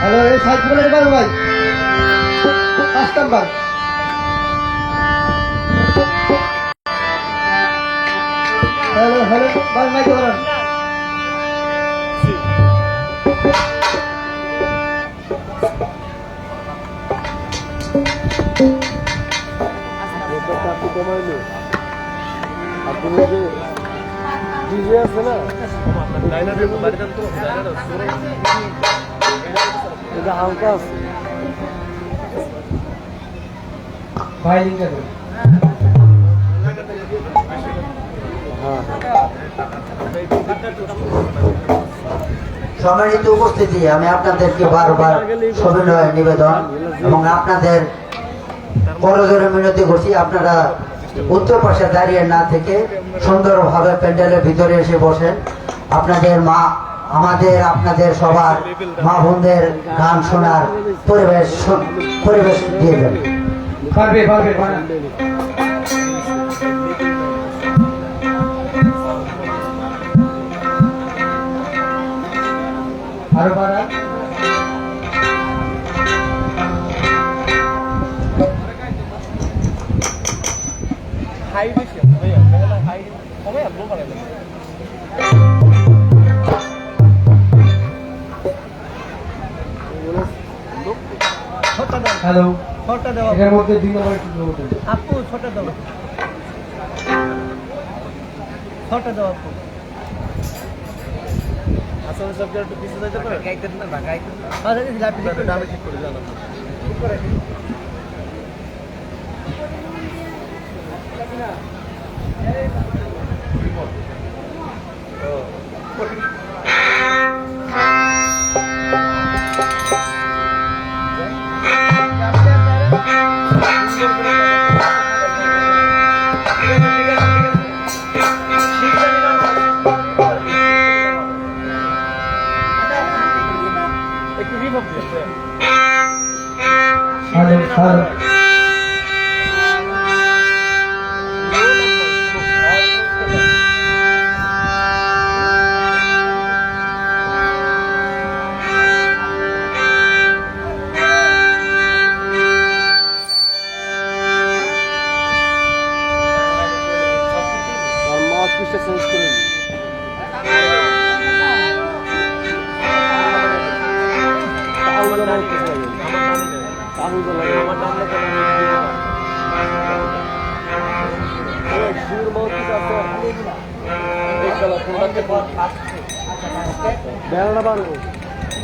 Hello, এই side বলে ভাই 5 নাম্বার। হ্যালো হ্যালো ভাই, মাইক ধরেন। আপনি যে ডিজে আছে না, এটা হালকা আছে ভাই, লিঙ্ক আছে। সম্মানিত উপস্থিতি, আমি আপনাদেরকে বারবার সবিনয় নিবেদন এবং আপনাদের করজোরে মিনতি করছি, আপনারা উত্তর পাশে দাঁড়িয়ে না থেকে সুন্দরভাবে প্যান্ডেলের ভিতরে এসে বসেন। আপনাদের মা, আমাদের আপনাদের সবার মা বোনদের গান শোনার পরিবেশ দিয়ে দেন। পারবে পারবে আরো পারা। হাই বেশি ভাইয়া, হাই কমে লো করে। হ্যালো, ছটা দাও এর মধ্যে 2 নম্বর একটু বলতে আপু, ছটা দাও, ছটা দাও আপু। আসলে সব একটু পিছে যাইতে পারে, গাইতে না গাইতে না, আরে লাপি একটু ডাবে ঠিক করে জানো ঠিক করে hello.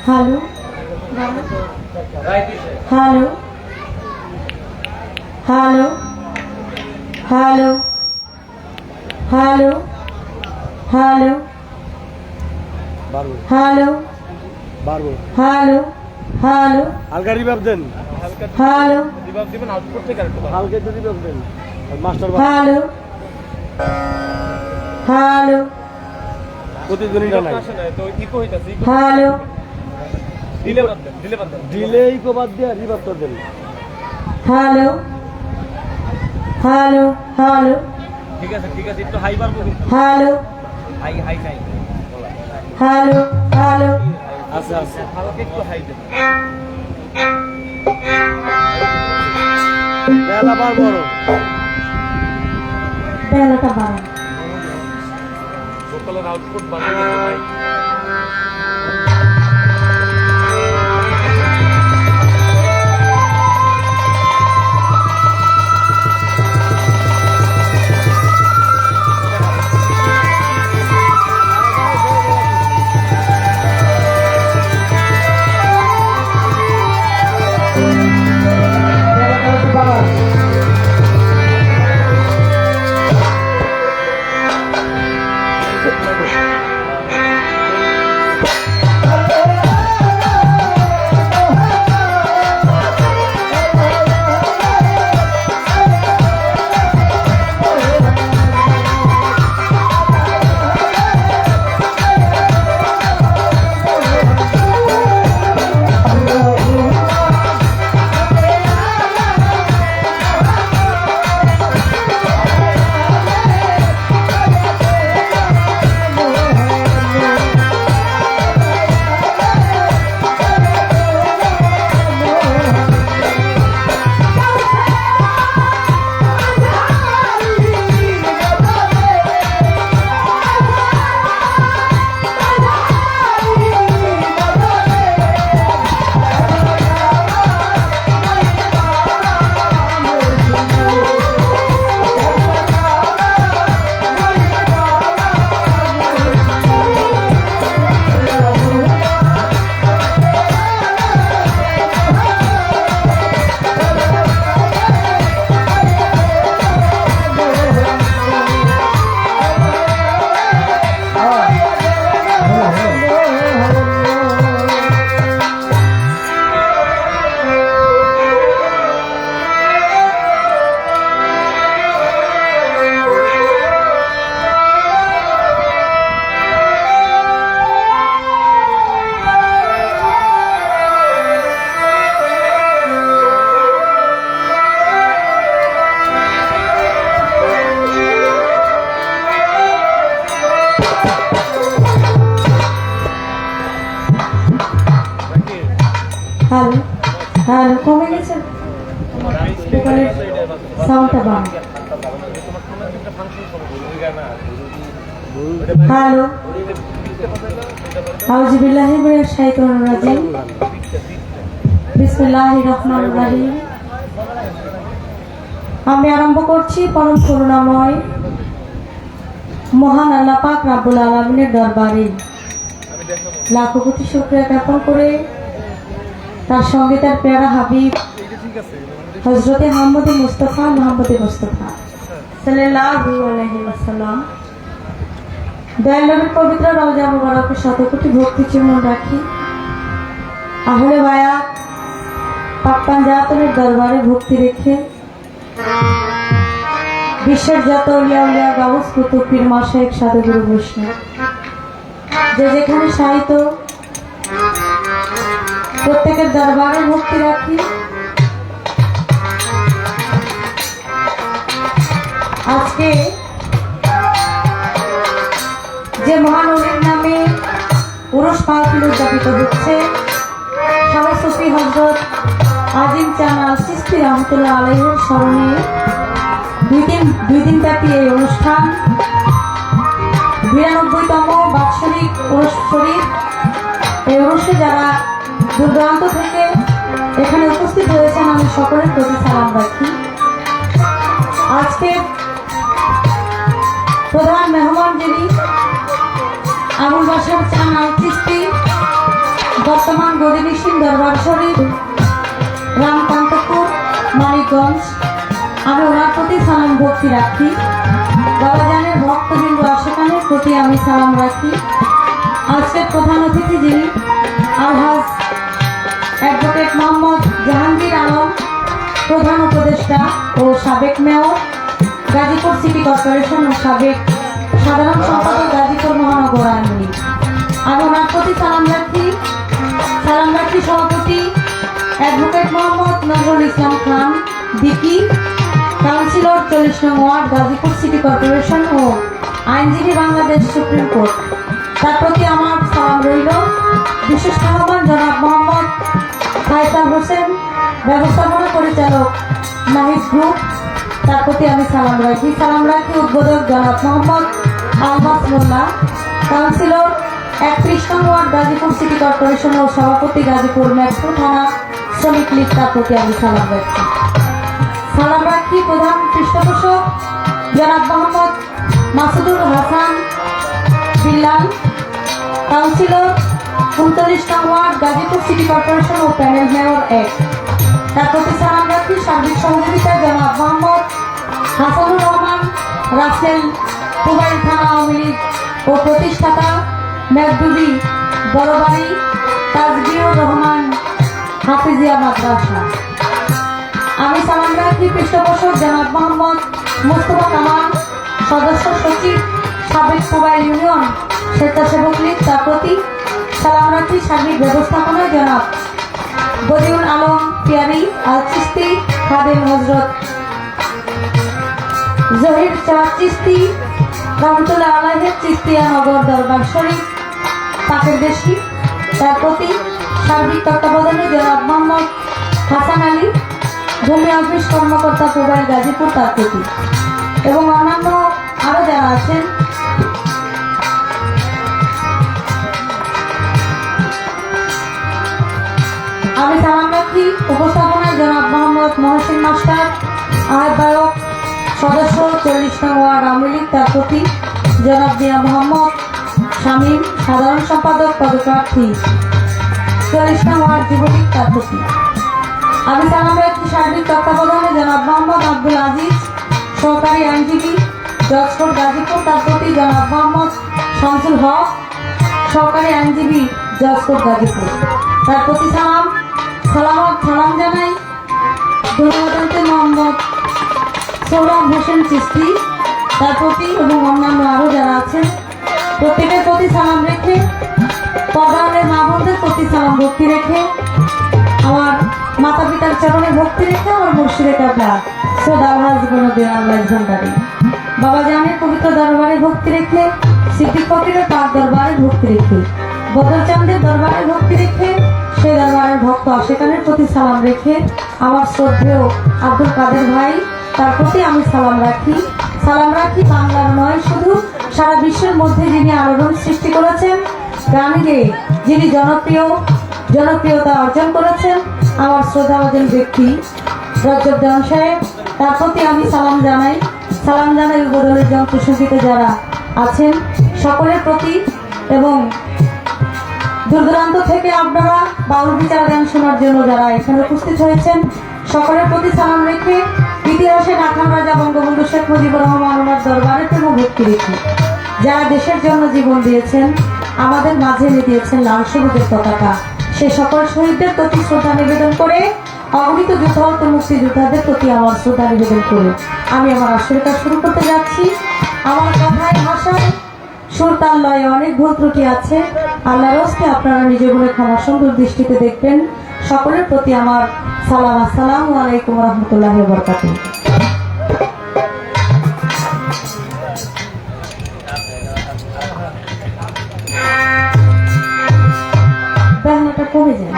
Hello hello, hello hello hello hello বাড়বো হ্যালো বাড়বো হ্যালো হ্যালো হালকা রিভাব দেন হ্যালো রিভাব দিবেন আউটপুট থেকে হালকা একটু রিভাব দেন মাস্টার হ্যালো হ্যালো প্রতিদিনই না তো ইকো হইতাছে হ্যালো ডিলে ইকো বাদ দিয়ে রিভাব তো দেন হ্যালো হ্যালো হ্যালো ঠিক আছে একটু হাই বাড়বো হ্যালো হাই হ্যালো হ্যালো আচ্ছা হালকা একটু হাই দেন বেলা বাড়বো বেলাটা বাড়ান ভোকালের আউটপুট বাড়িয়ে দিতে ভাই হ্যালো হ্যালো কমে গেছে ভোকালের সাউন্ডটা বাড়ান হ্যালো আউযুবিল্লাহি মিনাশ শাইতানির রাজিম বিসমিল্লাহির রহমানির রহিম আমি আরম্ভ করছি পরম করুণাময় মহান আল্লাহ পাক রব্বুল আলামিনের দরবারে লাখো কোটি শুকরিয়া জ্ঞাপন করে তার সঙ্গে তার প্যারা হাবিব হযরতে মুহাম্মদ মুস্তাফা সাল্লাল্লাহু আলাইহি ওয়াসাল্লাম দয়াল নবীর পবিত্র রওজা মুবারকে শত কোটি ভক্তি চুম্বন রাখি আহলে বায়াত পাক পাঞ্জাতনের দরবারে ভক্তি রেখে বিশ্বের যত উলিয়া গাউস কুতুব পীর মাশায়েখ সাধুগুরু বৈষ্ণব যে যেখানে সাহিত্য প্রত্যেকের দরবারে ভক্তি রাখি আজকে যে মহানবীর নামে উরুস মাহফিল উদযাপিত হচ্ছে শাহ সুফি হযরত আজিম চানা চিশতি রহমতুল্লাহ আলাইহির স্মরণে দুই দিন ব্যাপী এই অনুষ্ঠান ৯২তম বাৎসরিক উরুস শরীফ। এই উরুসে যারা দূর দূরান্ত থেকে এখানে উপস্থিত হয়েছেন আমি সকলের প্রতি সালাম রাখি। আজকে প্রধান মেহমান যিনি আবুল বাশার চান আল চিশতি, বর্তমান গদিনিসীন দরবার শরীফ, রামকান্তপুর, মানিকগঞ্জ। প্রতি সালাম ভক্তি রাখি। বাবাজানের ভক্তবৃন্দ আশেকানের প্রতি আমি সালাম রাখি। আজকের প্রধান অতিথি যিনি আলহাজ অ্যাডভোকেট মোহাম্মদ জাহাঙ্গীর আলম, প্রধান উপদেষ্টা ও সাবেক মেয়র গাজীপুর সিটি কর্পোরেশন ও সাবেক সাধারণ সম্পাদক গাজীপুর মহানগর আওয়ামী লীগ। আমি ওনার প্রতি সালাম রাখি। সভাপতি অ্যাডভোকেট মোহাম্মদ নজরুল ইসলাম খান বিকি, কাউন্সিলর 40 নং ওয়ার্ড গাজীপুর সিটি কর্পোরেশন ও আইনজীবী বাংলাদেশ সুপ্রিম কোর্ট, তার প্রতি আমার সালাম রইল। বিশেষ মেহমান জনাব মোহাম্মদ ফায়সাল হোসেন, ব্যবস্থাপনা পরিচালক নাহিদ গ্রুপ, তার প্রতি আমি সালাম রাখি। উদ্বোধক জনাব মোহাম্মদ আলমাস মোল্লা, কাউন্সিলর 31 নং ওয়ার্ড গাজীপুর সিটি কর্পোরেশন ও সভাপতি গাজীপুর মেট্রো থানা শ্রমিক লীগ, তার প্রতি আমি সালাম রাখি। প্রধান পৃষ্ঠপোষক জনাব মোহাম্মদ মাসুদুর হাসান বিল্লাল, কাউন্সিলর 39 নং ওয়ার্ড গাজীপুর সিটি কর্পোরেশন ও প্যানেল মেয়র 1, তার প্রতি সালাম রাখি। সার্বিক সহযোগিতায় জনাব মোহাম্মদ হাসানুর রহমান রাসেল, পুবাইল থানা আওয়ামী লীগ ও প্রতিষ্ঠাতা মেঘদুবি বড়বাড়ি তাজবিউর রহমান হাফিজিয়া মাদ্রাসা। আমি সালাম রাখি পৃষ্ঠপোষক জনাব মোহাম্মদ মুস্তফা কামাল, সদস্য সচিব সাবেক পুবাইল ইউনিয়ন স্বেচ্ছাসেবক লীগ, তার প্রতি সালাম রাখি। সার্বিক ব্যবস্থাপনায় জনাব বদিউল আলম পিয়ারি আল চিস্তি, খাদেম হজরত জহির শাহ চিস্তি রহমতুল্লাহ আলাইহির চিস্তিয়া নগর দরবার শরীফ পাকের দেশি, তার প্রতি সার্বিক তত্ত্বাবধানে জনাব মোহাম্মদ হাসান আলী, ভূমি অফিস কর্মকর্তা পুবাইল গাজীপুর, তার প্রতি এবং অন্যান্য আরো যারা আছেন। আমি সালাম রাখি উপস্থাপনায় জনাব মোহাম্মদ মহসিন মাস্টার, আহ্বায়ক সদস্য 40 নং ওয়ার্ড আওয়ামী লীগ, তার প্রতি জনাব মিয়া মোহাম্মদ শামীম, সাধারণ সম্পাদক পদপ্রার্থী 40 নং ওয়ার্ড যুবলীগ, তার প্রতি আমি সালাম রাখি। সার্বিক তত্ত্বাবধানে জনাব মোহাম্মদ আব্দুল আজিজ, সহকারী আইনজীবী জজকোর্ট গাজীপুর, তার প্রতি জনাব মোহাম্মদ শামসুল হক, সহকারী আইনজীবী জজকোর্ট গাজীপুর, তার প্রতি সালাম জানাই। ধন্যবাদ মোহাম্মদ সৌরভ হোসেন চিস্তি, তার প্রতি এবং অন্যান্য আরো যারা আছেন প্রত্যেকের প্রতি সালাম রেখে, পর্দারের মা বোনদের প্রতি সালাম ভক্তি রেখে, আমার মাতা পিতার চরণে ভক্তি রেখে, আমার মুর্শিদে কাবলা সৈয়দ আলহাজ গণুদ্দিন আল্লাহ ভান্ডারী বাবা জানের পবিত্র দরবারে ভক্তি রেখে, সিদ্দিক ফকিরের পাক দরবারে ভক্তি রেখে, বদরচাঁদের দরবারে ভক্তি রেখে, সেই দরবারের ভক্ত আশেকানের প্রতি সালাম রেখে, আমার শ্রদ্ধেয় আব্দুল কাদের ভাই, তার প্রতি আমি সালাম রাখি। বাংলার নয়, শুধু সারা বিশ্বের মধ্যে যিনি আলোড়ন সৃষ্টি করেছেন, গানে যিনি জনপ্রিয়তা অর্জন করেছেন, আমার শ্রদ্ধাভাজন ব্যক্তি রজব দেওয়ান সাহেব, তার প্রতি আমি সালাম জানাই। উদ্বোধনের যন্ত্রসঙ্গীতে যারা আছেন সকলের প্রতি এবং দূর দূরান্ত থেকে আপনারা বাউল বিচার গান শোনার জন্য যারা এখানে উপস্থিত হয়েছেন সকলের প্রতি সালাম রেখে, ইতিহাসে নাখান রাজা বঙ্গবন্ধু শেখ মুজিবুর রহমান ওনার দরবারে প্রেম ভক্তি রেখে, যারা দেশের জন্য জীবন দিয়েছেন, আমাদের মাঝে এনে দিয়েছেন লাল সবুজের পতাকা, সে সকল শহীদদের প্রতি শ্রদ্ধা নিবেদন করে, অগণিত যুদ্ধাহত মুক্তিযোদ্ধাদের প্রতি আমার শ্রদ্ধা নিবেদন করে আমি আমার আসরটা শুরু করতে যাচ্ছি। আমার কথায় ভাষায় সুর তাল লয়ে অনেক ভুল ত্রুটি আছে, আল্লাহর হস্তে আপনারা নিজ মনে ক্ষমা সুন্দর দৃষ্টিতে দেখবেন। সকলের প্রতি আমার সালাম। আসসালামু আলাইকুম রহমতুল্লাহি ওয়া বারাকাতুহু। বাংলাটা কমে যায়।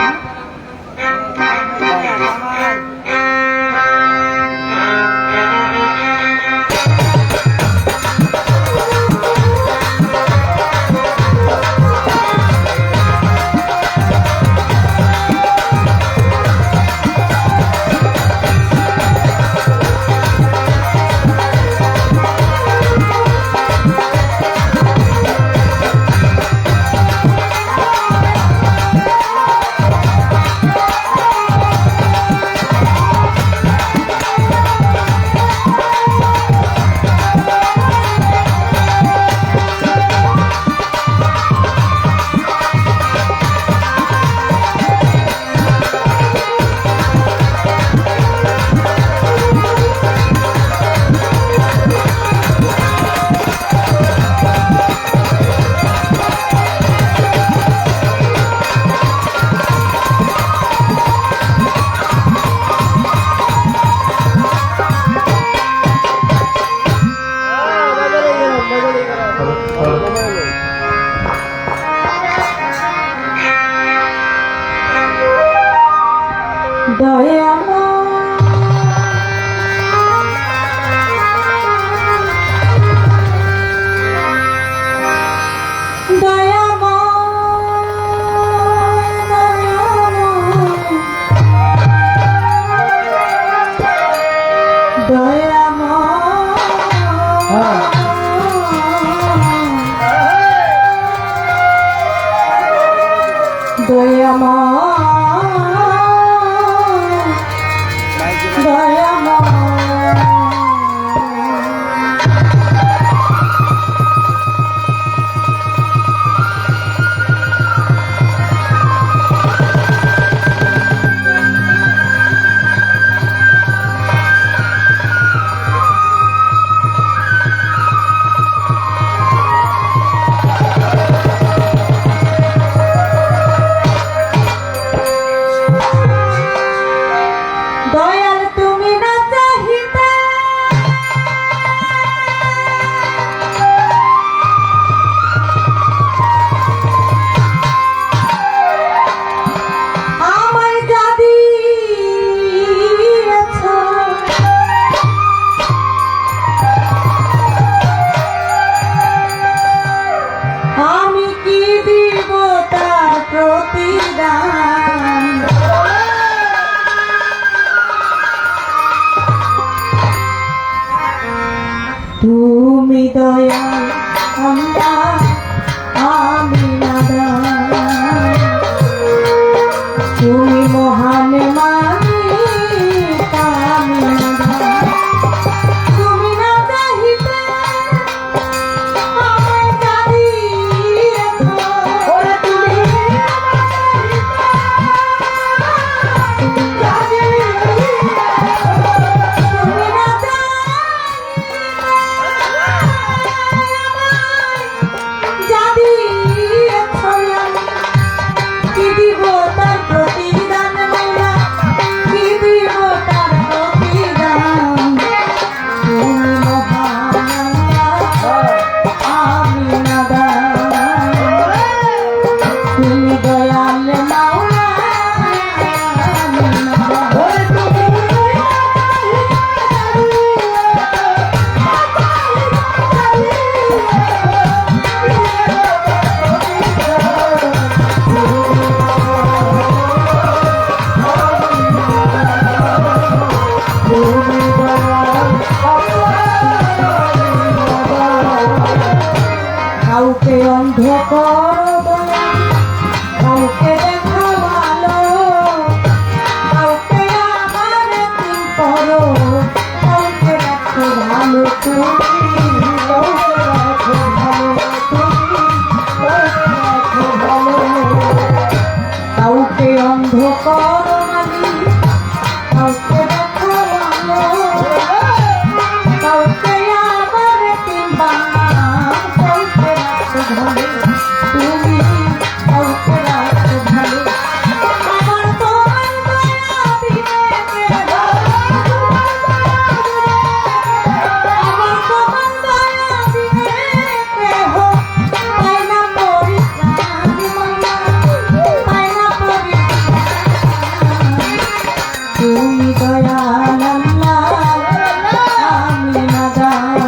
দয়াল তুমি না চাহিতে আমায় যা দিয়েছ, আমি কি দিব তার প্রতিদান। তুমি দয়াল আল্লাহ, আমি নাদান। তুমি মহান মালিক, আমি নাদান। তুমি না চাহিতে আমায় যা দিয়েছ, ওরে তুমি যা দিয়েছ, তুমি না যা দিয়েছ, কি দিব তার প্রতিদান মাইলা, কি দিব তার প্রতিদান। তুমি মহান আল্লাহ, আমি নাদান। তুমি দয়াল মাওলা, আমি নাদান। কাউকে অন্ধ করো দয়া, কাউকে দেখো ভালো, কাউকে আমার তিন করো, কাউকে দেখো ভালো তুমি, কাউকে দেখো ভালো তুমি, কাউকে দেখো ভালো। কাউকে অন্ধ করো মালিক, কাউকে দেখো ভালো, কাউকে আমার তিন বানাও, কাউকে রাখো ভালো তুমি, কাউকে রাখো ভালো। আমার তোমার দয়া বিনে কেহ, আমার তোমার দয়া বিনে কেহ পায় না পরিত্রাণ মায়া, পায় না পরিত্রাণ। তুমি দয়াল আল্লাহ, আমি নাদান।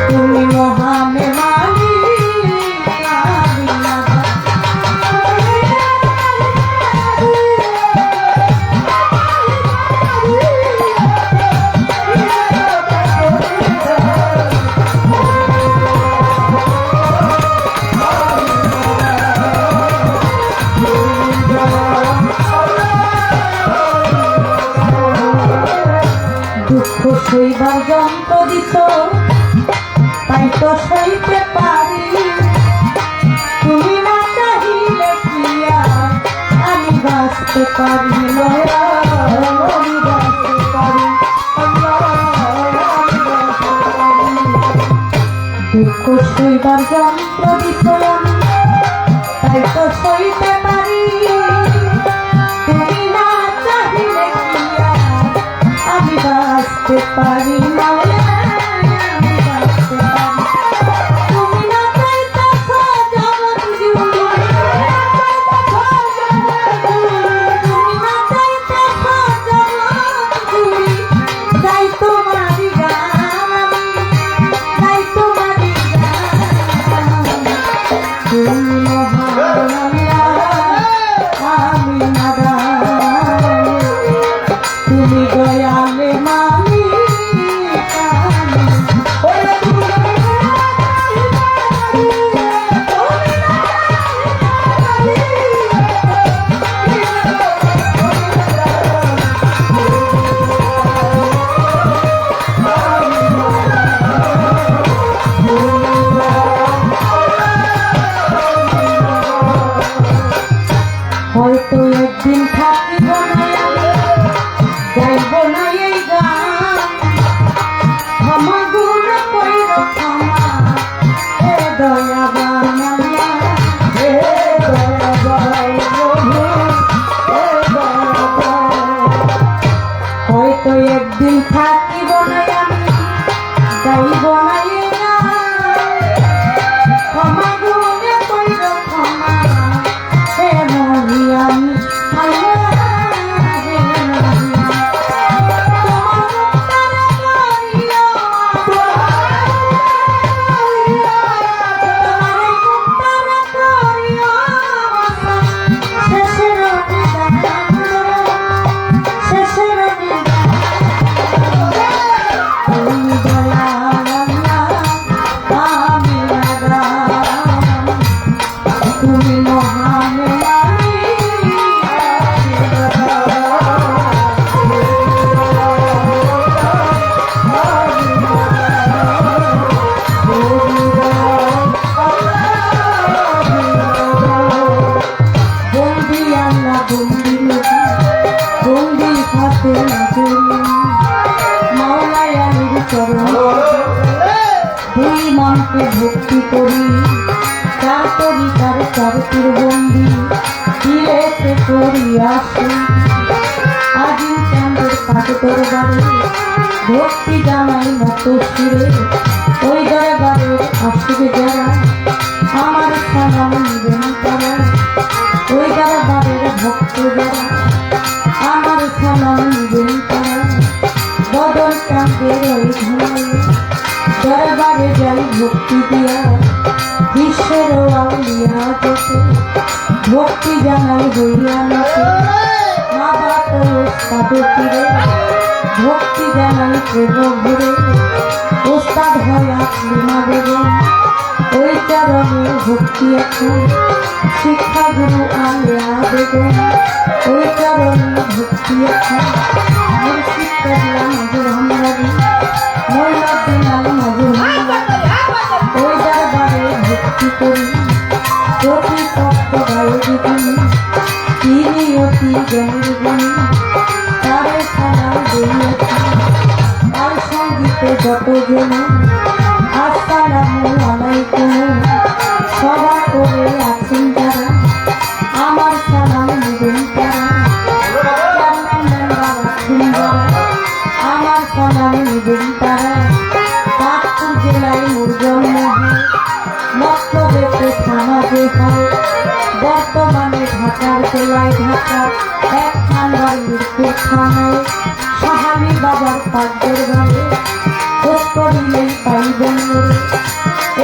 তুমি মহান মালিক, আমি নাদান। দুঃখ সইবার যন্ত্র দিত, তাই তো সইতে পারি। তুমি না চাহিলে কি আর আমি বাঁচতে পারি, লয়া আমি বাঁচতে পারি, আল্লাহ, আমি বাঁচতে পারি। দুঃখ সইবার যন্ত্র দিত আমি, তাই তো সইতে পারি। তুমি না চাহিলে কি আর আমি বাঁচতে পারি, মাওলা, আমি বাঁচতে পারি। তুমি না চাইতেছ জগৎ জুড়ে, তুমি না চাইতেছ জগৎ জুড়ে, গাই তোমারই গান আমি, গাই তোমারই গান। তুমি মহান আল্লাহ, হাতে নজর মাওলাই আলীর চরণ দুই মনকে ভক্তি করি চার তরিকার চারটির বন্দি তীরেতে করি আসি আজিম চাঁদের পাটে তোর বাড়ি ভক্তি জানাই মতো শিরে ওই দরবারের আসবে যারা আমার সালাম নিবেন তারা ওই দরবারের ভক্ত যারা আমার সালাম নিবেন তারা বদল চাঁদের ওই ধরে দরবারে যাই ভক্তি দিয়া বিশ্বের আউলিয়া যেতে ভক্তি জানাই হইয়া নাতে মা বাপ ওস্তাদের তীরে ভক্তি জানাই প্রেম ঘুরে ওস্তাদ হয় আসলি মা বেগম ওই চরণে ভক্তি এখন শিক্ষা গুরু আলিয়া বেগম ওই চরণে ভক্তি এখন মুর্শিদ কাবলা নজর হামলারি মৌলাদ্দিন আলী নজর হামলারি ওই দরবারে ভক্তি করি প্রতি সপ্ত গায়ে দিদি তিনি অতি জ্ঞানের গুণী তারে সালাম দিয়েছি তার সঙ্গীতে যত জন আসসালামু আলাইকুম সভা করে আছেন যারা আমার সালাম নেবেন তারা আছেন যারা আমার সালাম নেবেন তারা নাগপুর জেলায় মোর জন্ম হয় মক্তবেতে সমাজে হয় বর্তমানে ঢাকার জেলায় ঢাকা এক থানার মৃত্যুর থানায় সাহালি বাবার পাকদের ঘরে খোঁজ করিলেই পাইবেন মোরে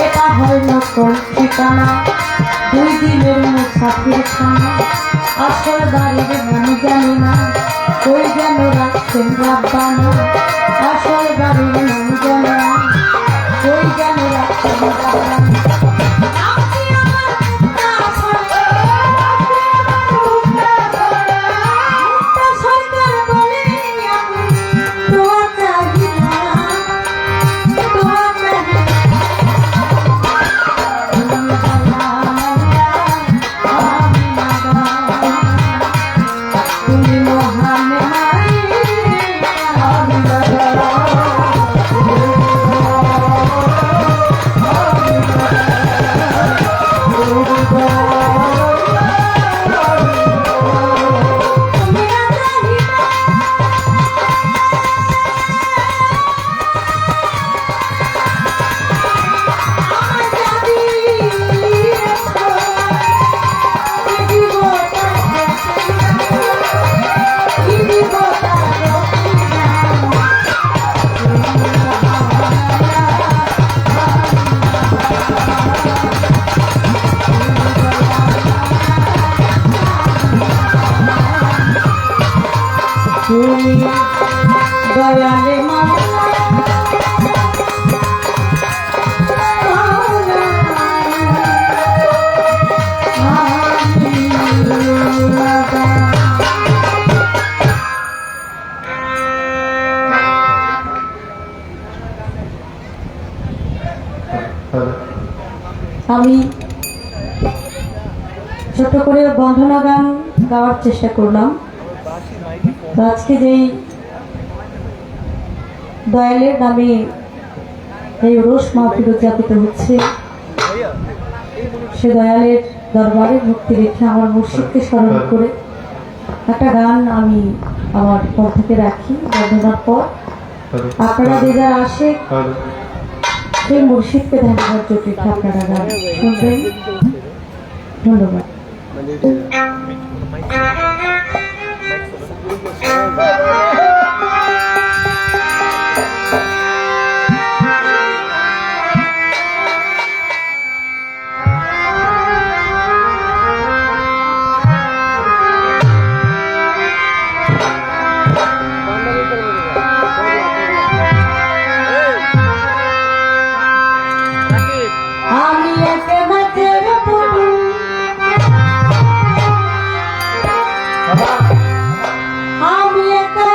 এটা হয় নকল ঠিকানা দুই দিনের মুসাফির খানা আসল বাড়ির নাম জানি না ওই যেন রাখছেন রাব্বানা আসল বাড়ির নাম জানি না ওই যেন রাখছেন রাব্বানা দয়ালে আমি ছোট করে বন্ধনা গান গাওয়ার চেষ্টা করলাম। তো আজকে যেই দয়ালের নামে এই রোষ মাহফিল উদযাপিত হচ্ছে সে দয়ালের দরবারে ভক্তি রেখে আমার মুর্শিদকে স্মরণ করে একটা গান আমি আমার কণ্ঠকে রাখি বন্ধনার পর আপনারা যে যারা আসে সেই মুর্শিদকে ধন্যবাদ জোট রেখে আপনারা গান শুনবেন। ধন্যবাদ। আমি একে মাঝের পুরু আমি একা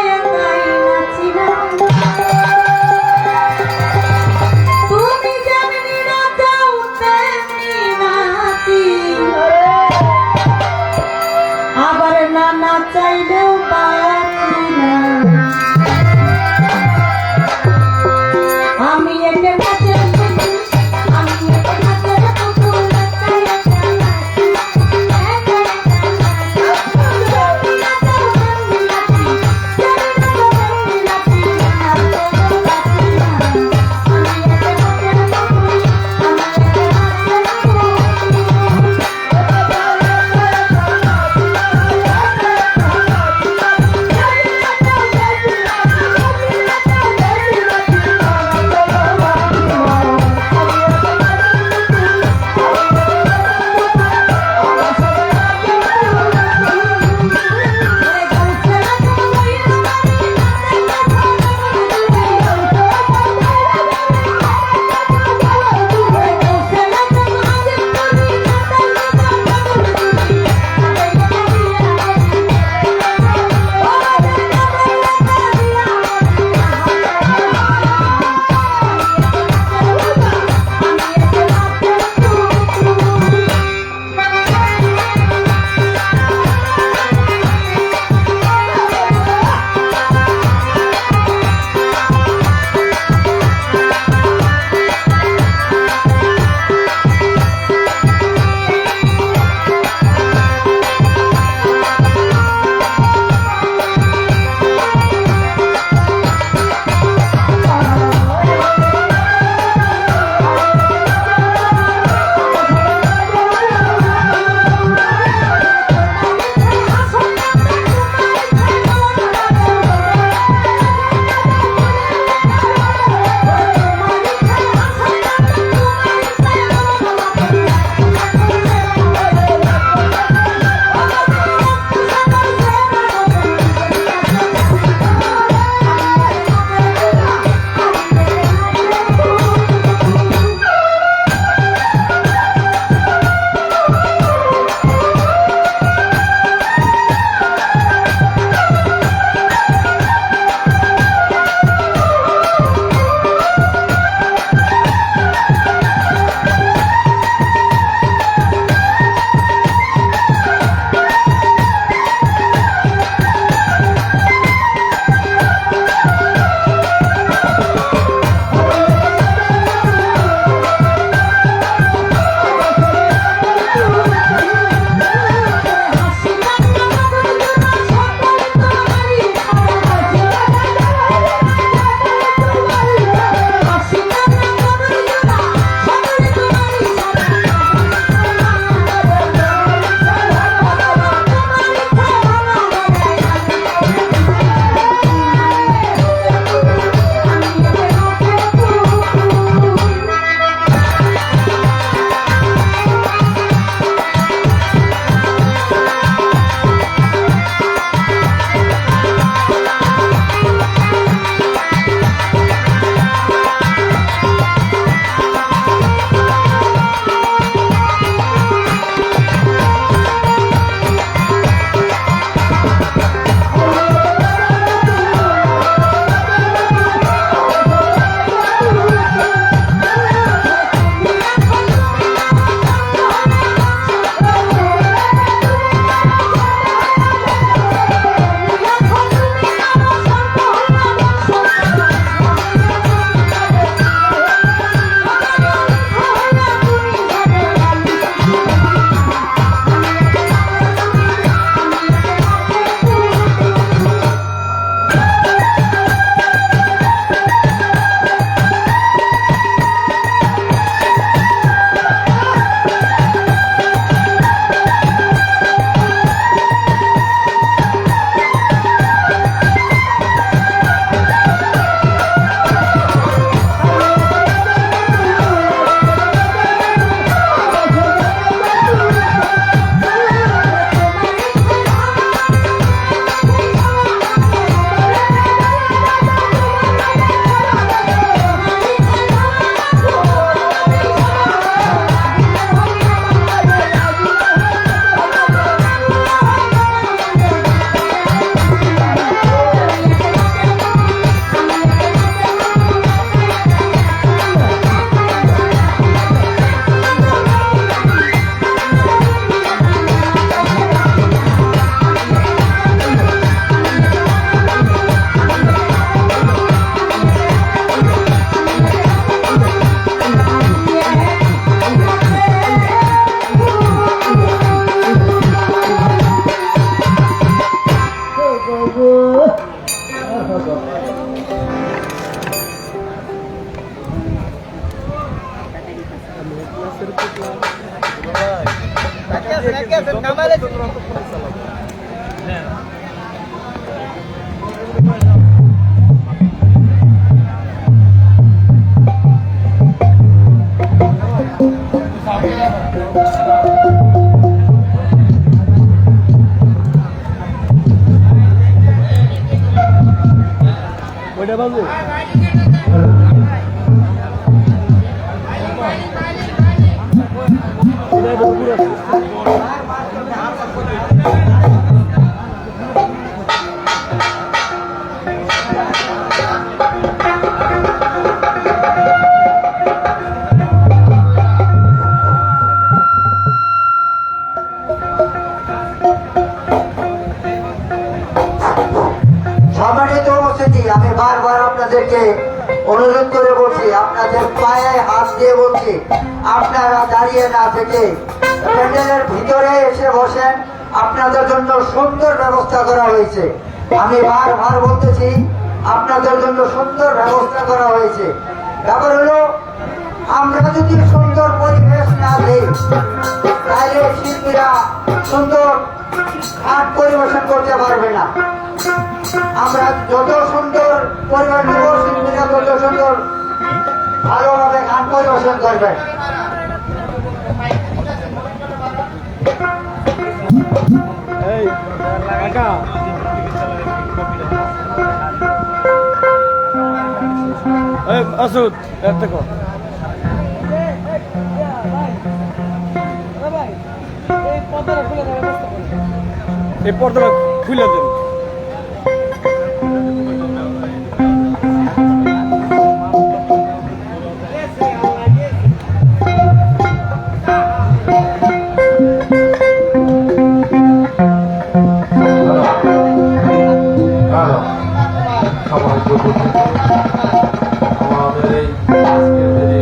ওইটা বাজে সম্মানিত উপস্থিতি, আমি বারবার আপনাদেরকে অনুরোধ করে বলছি, আপনাদের পায়ে হাত দিয়ে বলছি, আপনারা দাঁড়িয়ে না থেকে প্যান্ডেলের ভিতরে এসে বসেন। আপনাদের জন্য সুন্দর ব্যবস্থা করা হয়েছে। আমি বারবার বলতেছি, আপনাদের জন্য সুন্দর ব্যবস্থা করা হয়েছে। ব্যাপার হলো, আমরা যদি সুন্দর পরিবেশ না দিই তাহলে শিল্পীরা সুন্দর গান পরিবেশন করতে পারবে না। আমরা যত সুন্দর পরিবেশ দেব, শিল্পীরা তত সুন্দর ভালোভাবে গান পরিবেশন করবেন। এই কাকা এই আসুদ এত কো এই পর্দাটা খুলে দেন। আমাদের এই আজকের দিনে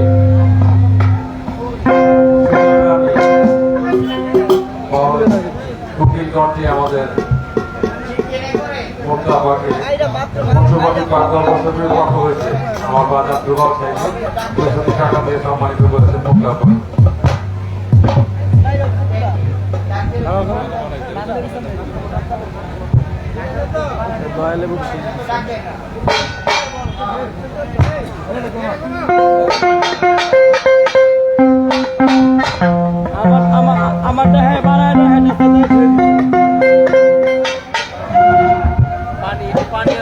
কুকির কণ্ঠে আমাদের মোদ্দাবাকে পঞ্চবাদী প্রাক্তন বছরের পক্ষ হয়েছে আমার বাজার দুর্বল সাহেব 200 টাকা দিয়ে সম্মানিত করেছেন মোদ্দাবাকে। আমার দেহে বানায় দেহে পানি পানি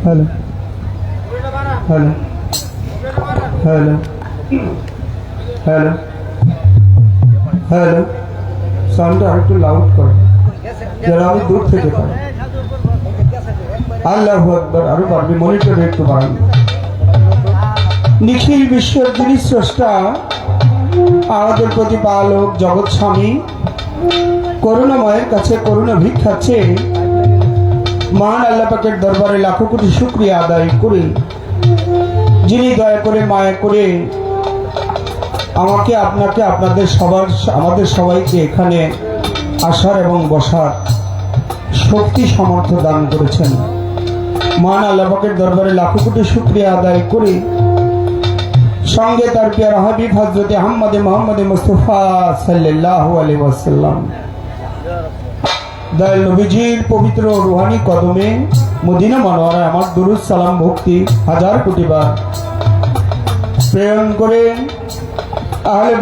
hello hello hello hello hello সাউন্ডটা আরেকটু লাউড করো যেন আমি দূর থেকে পাই। আল্লাহু আকবার, আরো পারবি, মনিটরে একটু বাড়ান। নিখিল বিশ্বের যিনি স্রষ্টা, আমাদের প্রতিপালক জগৎ স্বামী, করুণাময়ের কাছে করুণা ভিক্ষাচ্ছে, মহান আল্লাহ পাকের দরবারে লাখো কোটি শুকরিয়া আদায় করে, যিনি দয়া করে মায়া করে আমাকে, আপনাকে, আমাদের সবাইকে এখানে আসার এবং বসার শক্তি সামর্থ্য দান করেছেন। মহান আল্লাহ পাকের দরবারে লাখো কোটি শুকরিয়া আদায় করে সঙ্গে তার পিয়ারা হাবিব হযরত মুহাম্মদ মুস্তাফা সাল্লাল্লাহু আলাইহি ওয়াসাল্লাম দয়াল নবীজির পবিত্র রুহানি কদমে মদিনা মনোয়ারায় আমার দুরূদ সালাম ভক্তি হাজার কোটি বার প্রেরণ করে আহলে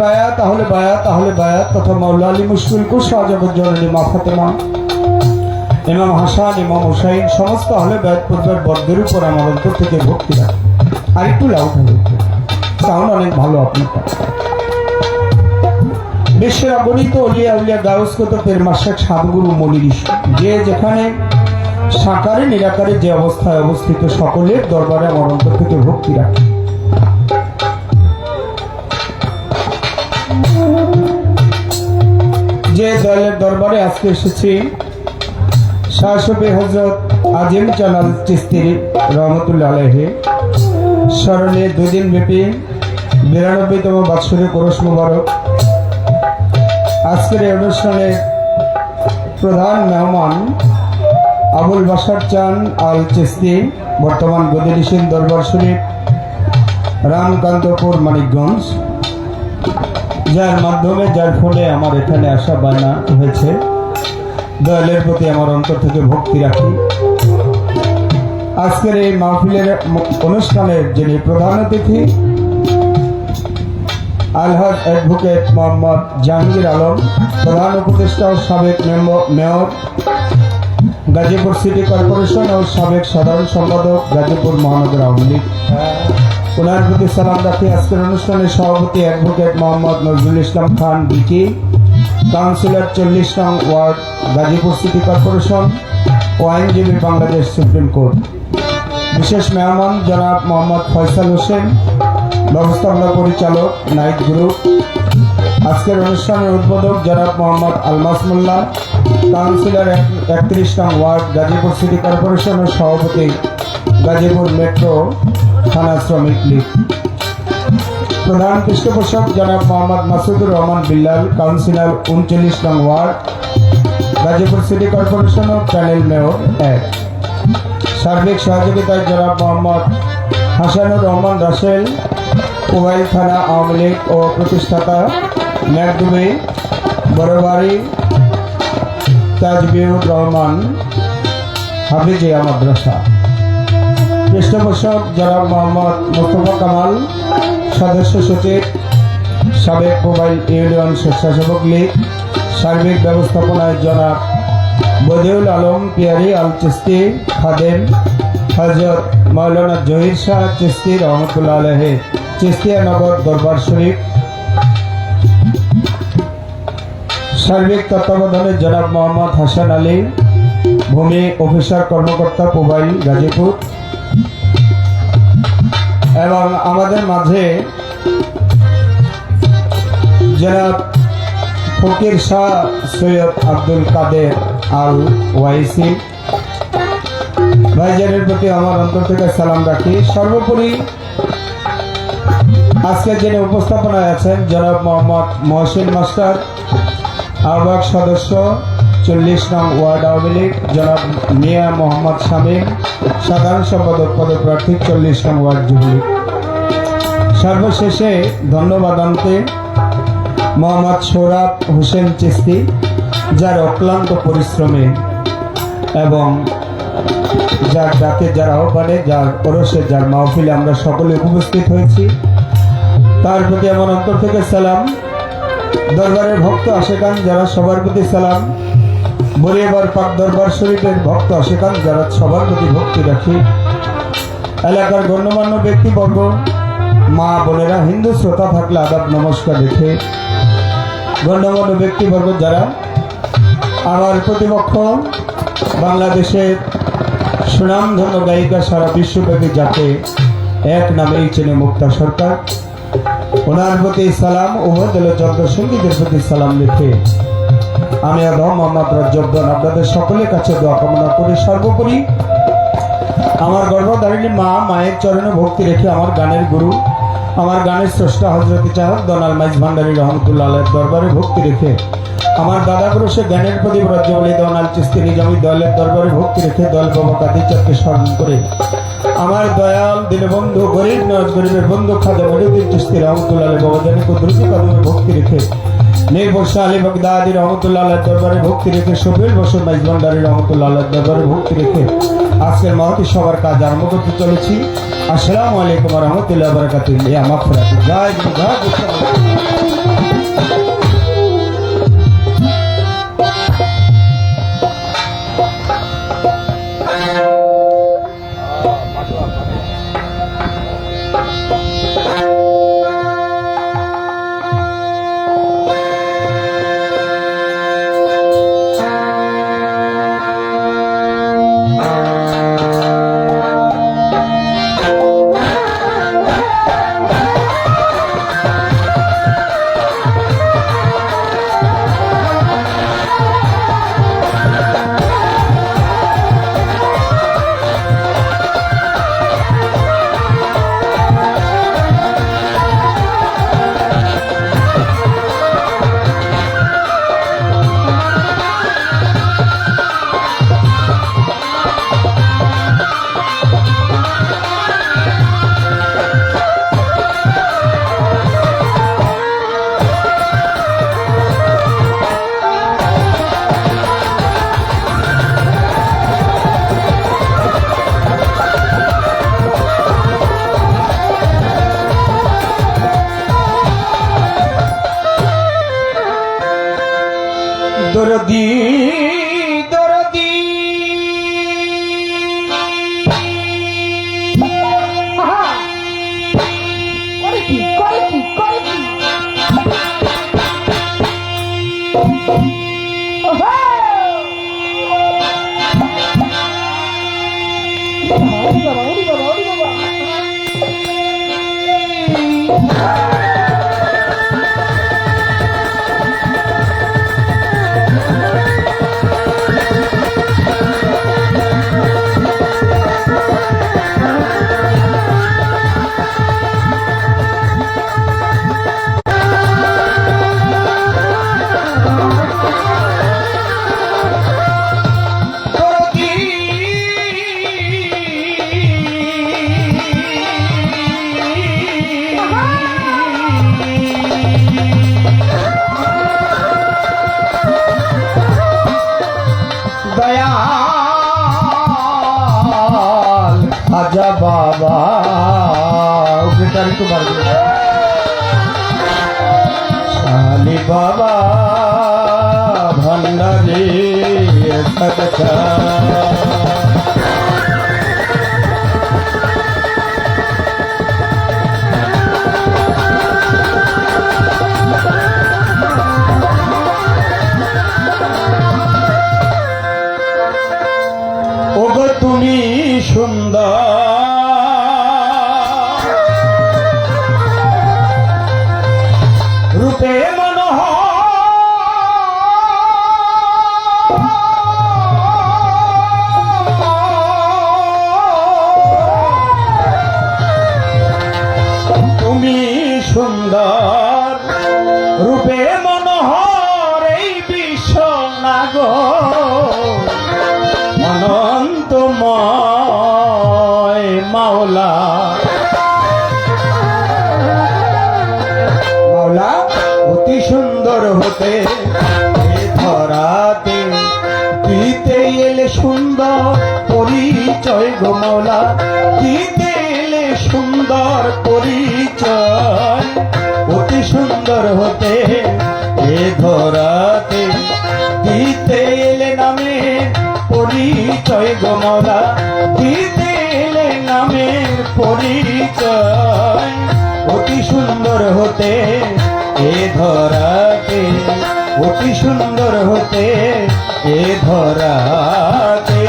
বায়াত তথা মাওলা আলী মুশকিল কুশা জগৎ জননী মা ফাতেমা, ইমাম হাসান, ইমাম হুসাইন, সমস্ত আহলে বায়াত পরিবার বর্গের উপর আমার অন্তর থেকে ভক্তি রাখে। আর একটু লাউড হবে, সাউন্ড অনেক ভালো আপনার। বিশ্বের অগণিত অলিয়া উলিয়া গাউস কুতুবের মাশায়েখ সাধুগুরু মনির, যে যেখানে সাকারে নিরাকারে যে অবস্থায় অবস্থিত, সকলের দরবারে আমার অন্তর থেকে ভক্তি রাখে। যে দয়ালের দরবারে আজকে এসেছি, শাহ সুফি হযরত আজিম চানাল চিশতি রহমতুল্লাহ আলাইহি স্মরণে 2 দিন ব্যাপী 92তম বাৎসরিক ওরস মুবারক। আজকের এই অনুষ্ঠানের প্রধান মেহমান আবুল বাশার চান আল চিশতি, বর্তমান গদিনিসীন দরবার শরীফ, রামকান্তপুর, মানিকগঞ্জ, যার মাধ্যমে যার ফলে আমার এখানে আসা বায়না হয়েছে। দয়ালের প্রতি আমার অন্তর থেকে ভক্তি রাখি। আজকের এই মাহফিলের অনুষ্ঠানের যিনি প্রধান অতিথি, আলহাজ অ্যাডভোকেট মোহাম্মদ জাহাঙ্গীর আলম, প্রধান উপদেষ্টা ও সাবেক মেয়র গাজীপুর সিটি কর্পোরেশন ও সাবেক সাধারণ সম্পাদক গাজীপুর মহানগর আওয়ামী লীগ, ওনার প্রতি সালাম রাখি। আজকের অনুষ্ঠানের সভাপতি অ্যাডভোকেট মোহাম্মদ নজরুল ইসলাম খান বিকি, কাউন্সিলর 40 নং ওয়ার্ড গাজীপুর সিটি কর্পোরেশন ও আইনজীবী বাংলাদেশ সুপ্রিম কোর্ট। বিশেষ মেহমান জনাব মোহাম্মদ ফয়সাল হোসেন, ব্যবস্থাপনা পরিচালক, নাইট গ্রুপ। আজকের অনুষ্ঠানের উদ্বোধক জনাব মোহাম্মদ আলমাস মোল্লা, কাউন্সিলর 31 নং ওয়ার্ড গাজীপুর সিটি কর্পোরেশন ও সভাপতি গাজীপুর মেট্রো থানা শ্রমিক লীগ। প্রধান পৃষ্ঠপোষক জনাব মোহাম্মদ মাসুদুর রহমান বিল্লাল, কাউন্সিলর 39 নং ওয়ার্ড গাজীপুর সিটি কর্পোরেশন ও প্যানেল মেয়র 1। সার্বিক সহযোগিতায় জনাব মোহাম্মদ হাসানুর রহমান রাসেল, কোবাইল থানা আওয়ামী লীগ ও প্রতিষ্ঠাতা ম্যাকডুমি, বড়বাড়ি তাজবিউর রহমান হাফিজিয়া মাদ্রাসা। পৃষ্ঠপোষক জনাব মোহাম্মদ মুস্তফা কামাল, সদস্য সচিব, সাবেক মোবাইল ইউনিয়ন স্বেচ্ছাসেবক লীগ। সার্বিক ব্যবস্থাপনায় জনাব বদিউল আলম পিয়ারি আল চিশতি, খাদেম হযরত মাওলানা জহির শাহ চিশতি রহমতুল্লাহ আলাইহি, চিশতিয়া নগর দরবার শরীফ। সার্বিক তত্ত্বাবধানে জনাব মোহাম্মদ হাসান আলী, ভূমি অফিসার কর্মকর্তা, মোবাইল গাজীপুর। এবং আমাদের মাঝে জনাব ফকির শাহ সৈয়দ আব্দুল কাদের আল ওয়াইসি ভাইজানের প্রতি আমার অন্তর থেকে সালাম রাখি। সর্বোপরি আজকে যিনি উপস্থাপনায় আছেন জনাব মোহাম্মদ মহসিন মাস্টার, আহ্বায়ক সদস্য 40 নং ওয়ার্ড আওয়ামী লীগ, জনাব মিয়া মোহাম্মদ শামীম, সাধারণ সম্পাদক পদপ্রার্থী 40 নং ওয়ার্ড যুবলীগ। সর্বশেষে ধন্যবাদ আনতে মোহাম্মদ সোহরাব হোসেন চিশতি, যার অক্লান্ত পরিশ্রমে এবং যার ডাকে, যার আহ্বানে, যার পরশে, যার মাহফিলে আমরা সকলে উপস্থিত হয়েছি, তার প্রতি আমার অন্তর থেকে সালাম। দরবারের ভক্ত আশেকান যারা, সবার প্রতি সালাম। বরিয়াবার পাক দরবার শরীফের ভক্ত আশেকান যারা, সবার প্রতি ভক্তি রাখি। এলাকার গণ্যমান্য ব্যক্তিবর্গ, মা বোনেরা, হিন্দু শ্রোতা থাকলে আদাব নমস্কার রেখে গণ্যমান্য ব্যক্তিবর্গ যারা আমার প্রতিপক্ষ বাংলাদেশের সুনামধন্য গায়িকা সারা বিশ্বব্যাপী যাকে এক নামেই চেনে মুক্তা সরকার, ওনার প্রতি সালাম, উভয় দলের যজ্ঞ সঙ্গীদের প্রতি সালাম রেখে আমি আদম মোহাম্মদ রাজ্জাউদ্দিন আপনাদের সকলের কাছে দোয়া কামনা করি। সর্বোপরি আমার গর্ভধারিণী মা, মায়ের চরণে ভক্তি রেখে আমার গানের গুরু, আমার গানের স্রষ্টা হযরত চাহক দনাল মাইজ ভান্ডারী রহমতুল্লাহ আলাইহির দরবারে ভক্তি রেখে আমার দাদা গুরু সে জ্ঞানের প্রদীপ রাজ্যবলী দনাল চিস্তি নিজামী দলের দরবারে ভক্তি রেখে দল বাবা কাদির চাঁদকে স্মরণ করে আমার দয়াল দীনবন্ধু গরিব নওয়াজ গরিবের বন্ধু খাজা মহিউদ্দিন চিস্তি রহমতুল্লাহ আলাইহি বাবাজানি কুদরতি কদমে ভক্তি রেখে নির্ভরশা আলী বাগদাদি রহমতুল্লাহ আলাইহির দরবারে ভক্তি রেখে শফিউল বশর মাইজ ভান্ডারী রহমতুল্লাহ আলাইহির দরবারে ভক্তি রেখে আজকের মহতী সবার কাজ আরম্ভ করতে চলেছি। আসসালামু আলাইকুম ওয়া রাহমাতুল্লাহি ওয়া বারাকাতুহু। ইয়া মাগফিরাত জয় জয় দরদি দরদি দয়াল খাজা বাবা উপরেটার একটু বাড়বে শালি বাবা ভান্ডারে সদকা ওগো তুমি সুন্দর রূপে মনোহর তুমি সুন্দর রূপে মনোহর এই বিশ্ব নাগর অনন্তময় মাওলা মাওলা অতি সুন্দর হতে ধরাতে দিতে এলে সুন্দর পরিচয় গো মাওলা, দিতে এলে সুন্দর পরিচয়, অতি সুন্দর হতে এ ধরাতে দিতে এলে নামে পরিচয় গো মাওলা, দিতে এলে নামে হয় অতি সুন্দর হতে এ ধরাতে, অতি সুন্দর হতে এ ধরাতে।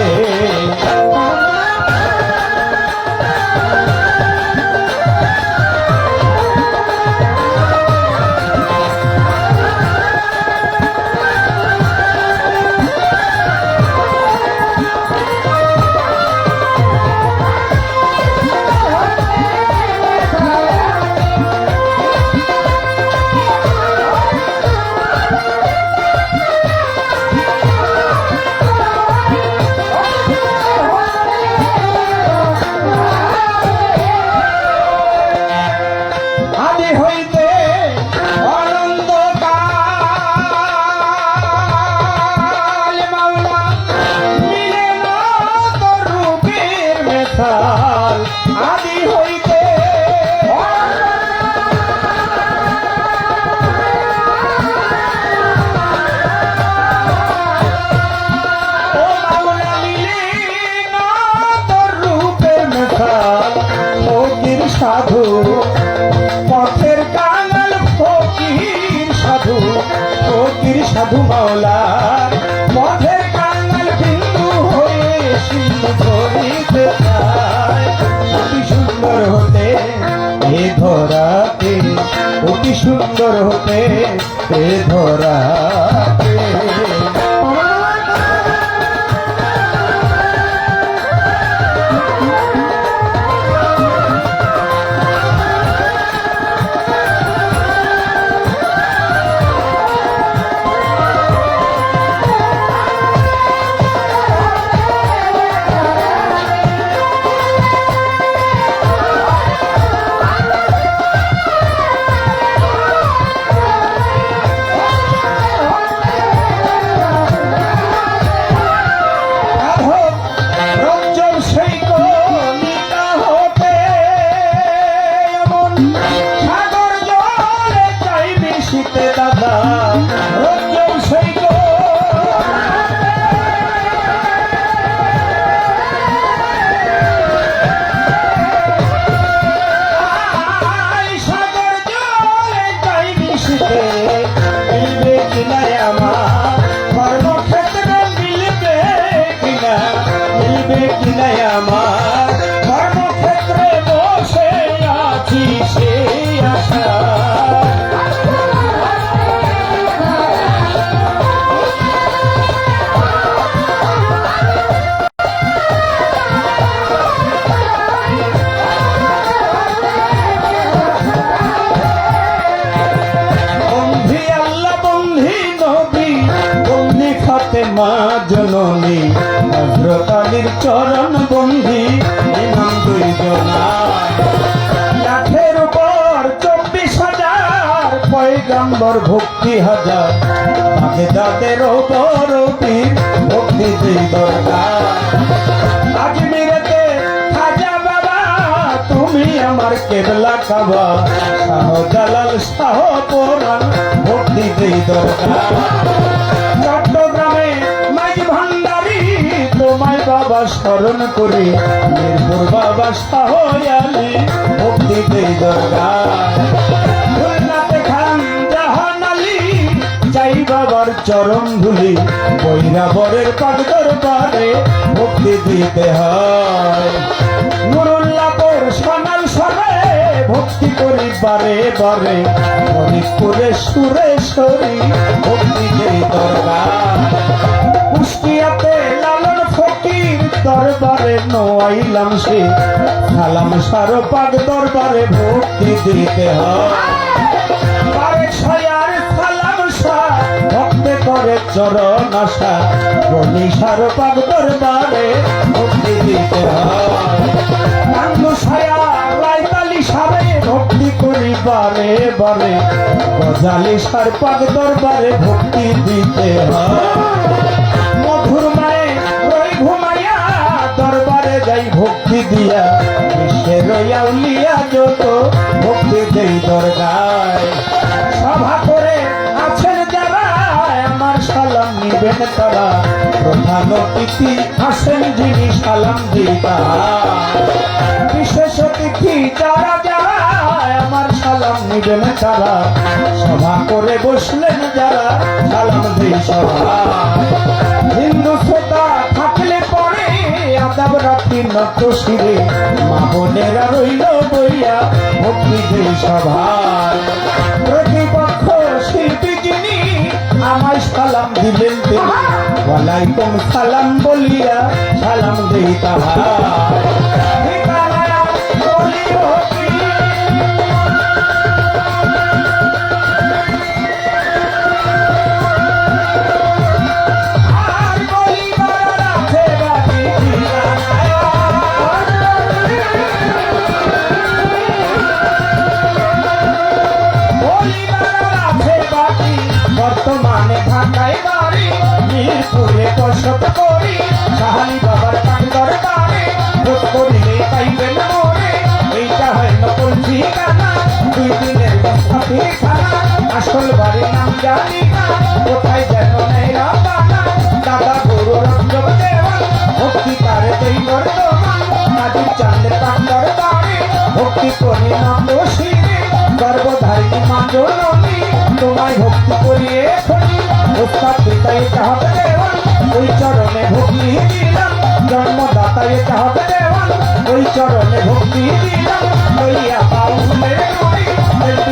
আদি হইতে অনন্তকাল মাওলা মিলে না তোর রূপের মেথাল। আদি হইতে ও মাওলা মিলে না তোর রূপের মেথাল। ফকির সাধু পথের কাঙাল ফকির সাধু, ফকির সাধু মাওলা পথের কাঙাল বিন্দু হয়ে সিন্ধু ধরিতে চায়। অতি সুন্দর হতে এ ধরাতে, অতি সুন্দর হতে এ ধরাতে। রঞ্জন সেই কণিকা হতে এমন সাগর জলে চাই মিশিতে দাদা। রঞ্জন সেই সাগর জলে চাই মিশিতে মিলবে কিনা আমার কর্মক্ষেত্রে, মিলবে কিনা, মিলবে কিনা আমার কর্মক্ষেত্রে। বসে আছি সেই আশা। বন্ধি আল্লাহ বন্ধি নবী বন্ধি ফাতেমা জননী হযরত আলীর চরণ বন্ধি ইমাম দুইজনা। লাখের উপর 24,000 পয়গম্বর ভক্তি হাজার, বাগদাদের ওপর পীর ভক্তি দুই দরকার। আজমিরেতে খাজা বাবা তুমি আমার কেবলা কাবা, শাহজালাল শাহ পুরাণ ভক্তি দুই দরকার। চট্টগ্রামে মাই ভান্ডারি তোমায় বাবা স্মরণ করি, মিরপুর বাবা শাহ আলী ভক্তি দুই দরকার। খুলনাতে খান জাহান আলী চাই বাবার চরণ ধুলি, বৈরাবরের পাক দরবারে ভক্তি দিতে হয়। নুরুল্লাহপুর সোনাল সরে ভক্তি করি বারে বারে, ফরিদপুরে সুরেশ্বরী ভক্তি দেই দরবার। কুষ্টিয়াতে লালন ফকির দরবারে নোয়াইলাম সে, সালাম সারো পাক দরবারে ভক্তি দিতে হয়। বারেক সায়ার সালাম শাহ ভক্তে করে চরণ আশা, গণিসার পাক দরবারে ভক্তি দিতে হয়। কান্দু সায়া রায়তালি সারে ভক্তি করি বারে বারে, গজালি সার পাক দরবারে ভক্তি দিতে হয়। মধুর মায়ে রই ঘুমাইয়া দরবারে যাই ভক্তি দিয়া, বিশ্বের আউলিয়া যত ভক্তি দেই দরগায়। সভা করে আছেন যারা আমার সালাম নিবেন তারা, প্রধান অতিথি আসেন যিনি সালাম দিতা, বিশেষ অতিথি যারা যারা আমার সালাম নিবেন তারা, সভা করে বসলেন যারা সালাম দিই সভা। হিন্দু শ্রোতা থাকলে পরে আদাব রাখি নত শিরে, মা বোনেরা রইল বইয়া ভক্তি দেই সভায়। প্রতিপক্ষ শিল্পী যিনি আমায় সালাম দিলেন তিনি, ওয়ালাইকুম সালাম বলিয়া সালাম দেই তাহার। ঠিকানা বলিও কি, আর বলিবার আছে বাকি বর্তমানে ঢাকায় বাড়ি, মিরপুরে বসত করি, শাহালি বাবার কান্দর বাড়ি, ভোট করিলে পাইবেন মরে, এইটা হয় নকল ঠিকানা, 2 দিনের বস্তাতে খানা, আসল বাড়ির নাম জানি না, কোথায় যেন নেয়া বানা, দাদা গুরু রঞ্জক দেওয়ান, ভক্তি তারে দেই বর্তমান, নাজির চাঁদের কান্দর বাড়ি, ভক্তি করি নন্দ শিরে, গর্ভধারিণী মা জননী, তোমায় ভক্তি করিয়ে খনি, ওস্তাদ পিতায় চাহতে দেওয়ান, ওই চরণে ভক্তি দিলাম, জন্মদাতায় চাহতে দেওয়ান, ওই চরণে ভক্তি দিলাম, লইয়া বাউলের নদী,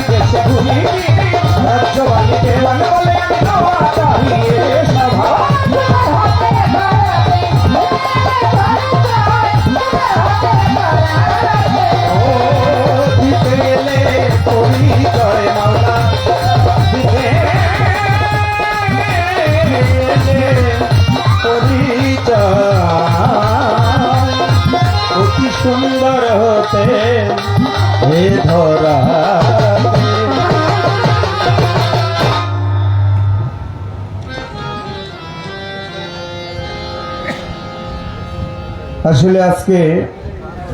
দেশে ঘুরি দিদি, রাজ্যবাণী দেওয়ান বলে আমি দেওয়া চাহিয়ে সভা। ও দিতে এলে পরিচয় মাওলা, দিতে অতি সুন্দর হতে এ ধরা। আসলে আজকে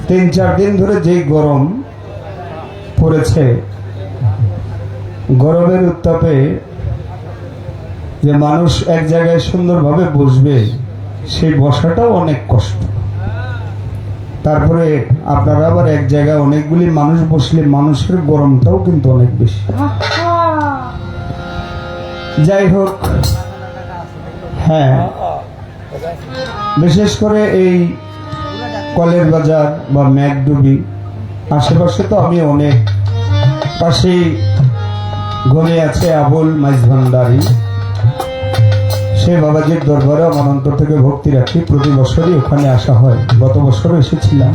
3-4 দিন ধরে যেই গরম পড়েছে, গরমের উত্তাপে যে মানুষ এক জায়গায় সুন্দরভাবে বসবে, সেই বসাটাও অনেক কষ্ট। তারপরে আপনারা আবার এক জায়গায় অনেকগুলি মানুষ বসলে মানুষের গরমটাও কিন্তু অনেক বেশি। যাই হোক, হ্যাঁ, বিশেষ করে এই কলের বাজার বা ম্যাকডুবি আশেপাশে তো আমি অনেক, পাশেই ঘরে আছে আবুল মাইজ ভান্ডারি, সে বাবাজির দরবারে আমার অন্তর থেকে ভক্তি রাখি, প্রতি বছরই ওখানে আসা হয়, গত বছরও এসেছিলাম।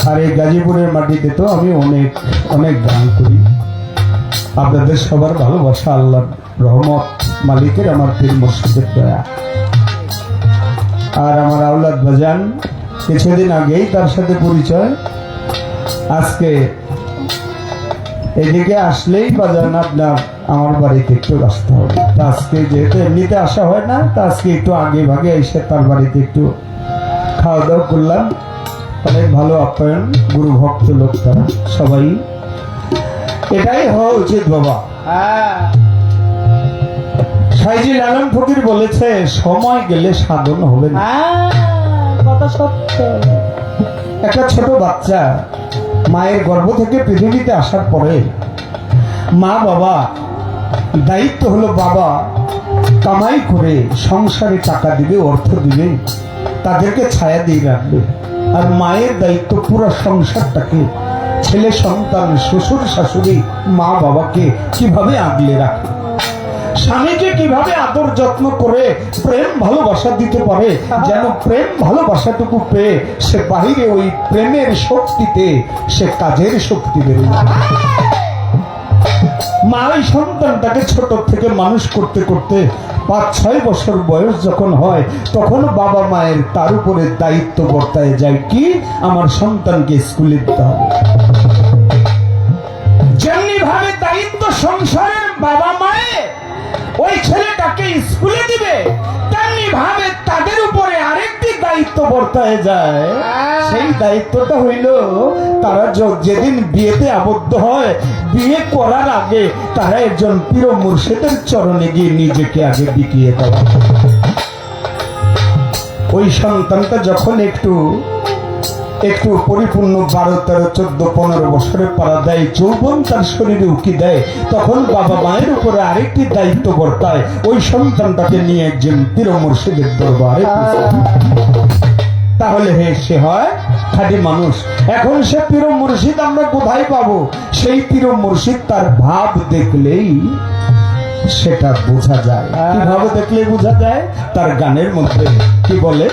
আর এই গাজীপুরের মাটিতে তো আমি অনেক অনেক গান করি। আপনাদের সবার ভালোবাসা, আল্লাহর রহমত, মালিকের আমার পীর মুর্শিদের দয়া। আর আমার আওলাদ বাজান, কিছুদিন আগেই তার সাথে পরিচয়, আজকে এদিকে আসলেই বাজান আপনার আমার বাড়িতে একটু আসতে হবে। তা আজকে যেহেতু এমনিতে আসা হয় না, তা আজকে একটু আগে ভাগে এসে তার বাড়িতে একটু খাওয়া দাওয়া করলাম। অনেক ভালো আপ্যায়ন, গুরু ভক্ত লোক তারা সবাই, এটাই হওয়া উচিত বাবা। সাইজি লালন ফকির বলেছে, সময় গেলে সাধন হবে না। একটা ছোট বাচ্চা মায়ের গর্ভ থেকে পৃথিবীতে আসার পরে মা বাবা দায়িত্ব হলো, বাবা কামাই করে সংসারে টাকা দিবে, অর্থ দিবে, তাদেরকে ছায়া দিয়ে রাখবে। আর মায়ের দায়িত্ব পুরো সংসারটাকে, ছেলে সন্তান, শ্বশুর শাশুড়ি, মা বাবাকে কিভাবে আগলে রাখে, স্বামীকে কিভাবে আদর যত্ন করে প্রেম ভালোবাসা দিতে পারে, যেন প্রেম ভালোবাসাটুকু পেয়ে সে বাহিরে ওই প্রেমের শক্তিতে সে কাজের শক্তি বেরোয়। মা ওই সন্তানটাকে ছোট থেকে মানুষ করতে করতে 5-6 বছর বয়স যখন হয়, তখন বাবা মায়ের তার উপরে দায়িত্ব বর্তায় যায়, কি আমার সন্তানকে স্কুলে দিতে হবে। যেমনি ভাবে দায়িত্ব সংসারের বাবা মায়ের ওই ছেলেটাকে স্কুলে দিবে, তেমনি ভাবে তাদের উপরে আরেকটি দায়িত্ব বর্তায় যায়, সেই দায়িত্বটা হইল তারা যেদিন বিয়েতে আবদ্ধ হয়, বিয়ে করার আগে তারা একজন পীর মুর্শিদের চরণে গিয়ে নিজেকে আগে বিকিয়ে দেওয়া। ওই সন্তানটা যখন একটু পরিপূর্ণ 12, 13, 14, 15 বছরে পাড়া দেয়, যৌবন তার শরীরে উকি দেয়, তখন বাবা মায়ের উপরে আরেকটি দায়িত্ব বর্তায়, ওই সন্তানটাকে নিয়ে একজন পীর মুর্শিদের দরবারে। তাহলে সে হয় খাঁটি মানুষ। এখন সে পীর মুর্শিদ আমরা কোথায় পাবো? সেই পীর মুর্শিদ তার ভাব দেখলেই সেটা বোঝা যায়। কিভাবে দেখলে বোঝা যায়? তার গানের মধ্যে কি বলে,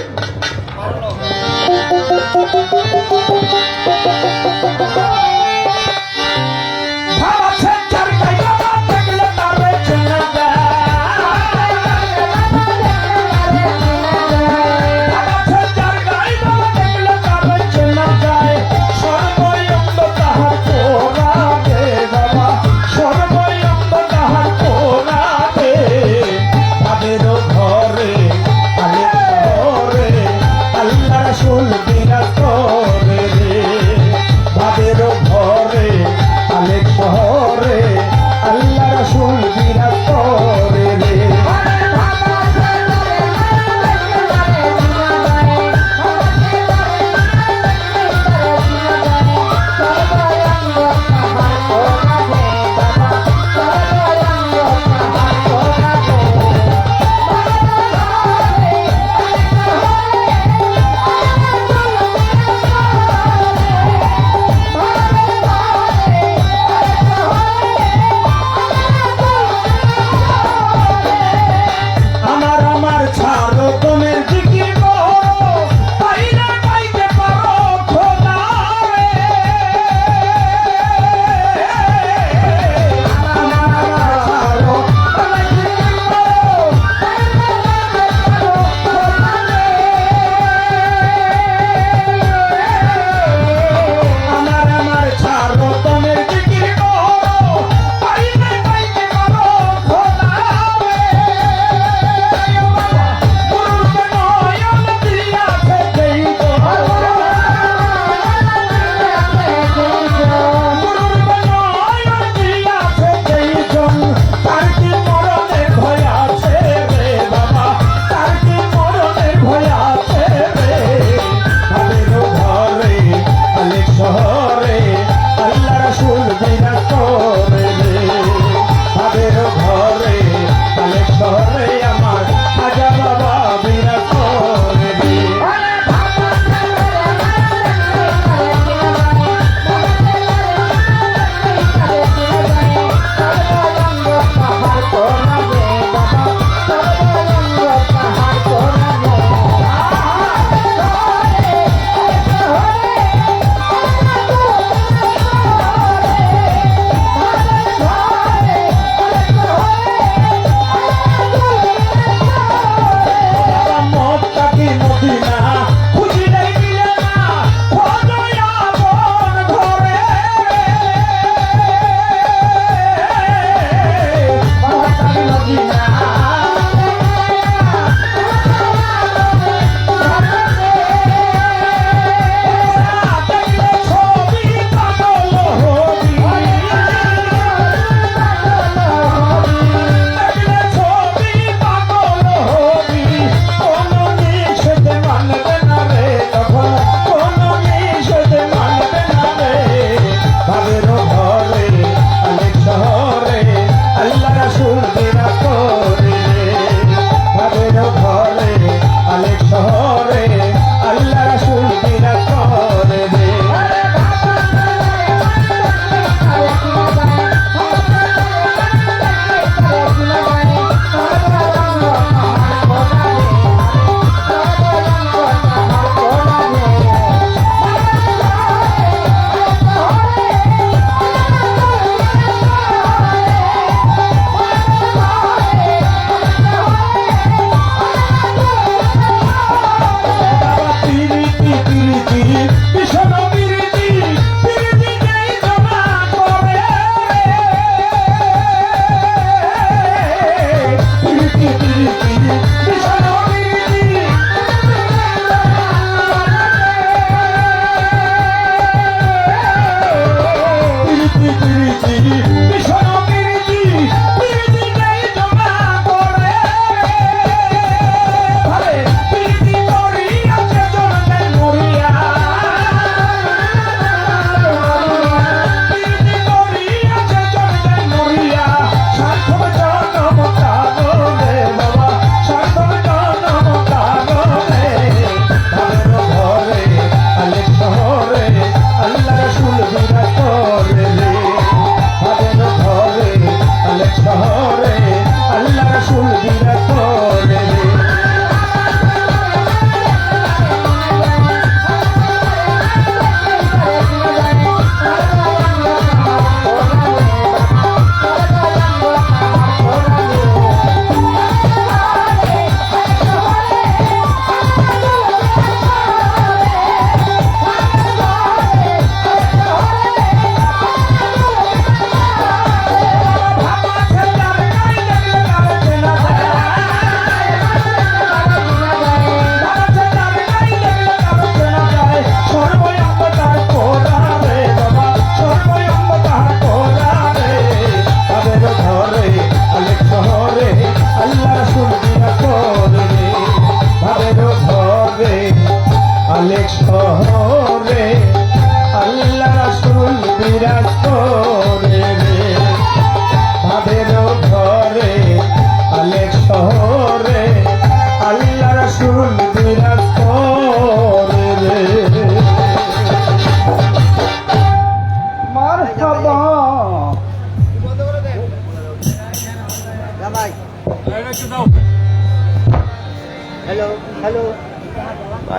হ্যালো,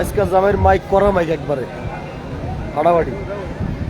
আজকাল জামাইয়ের মাইক করা মাইক একবারে ফাটাফাটি।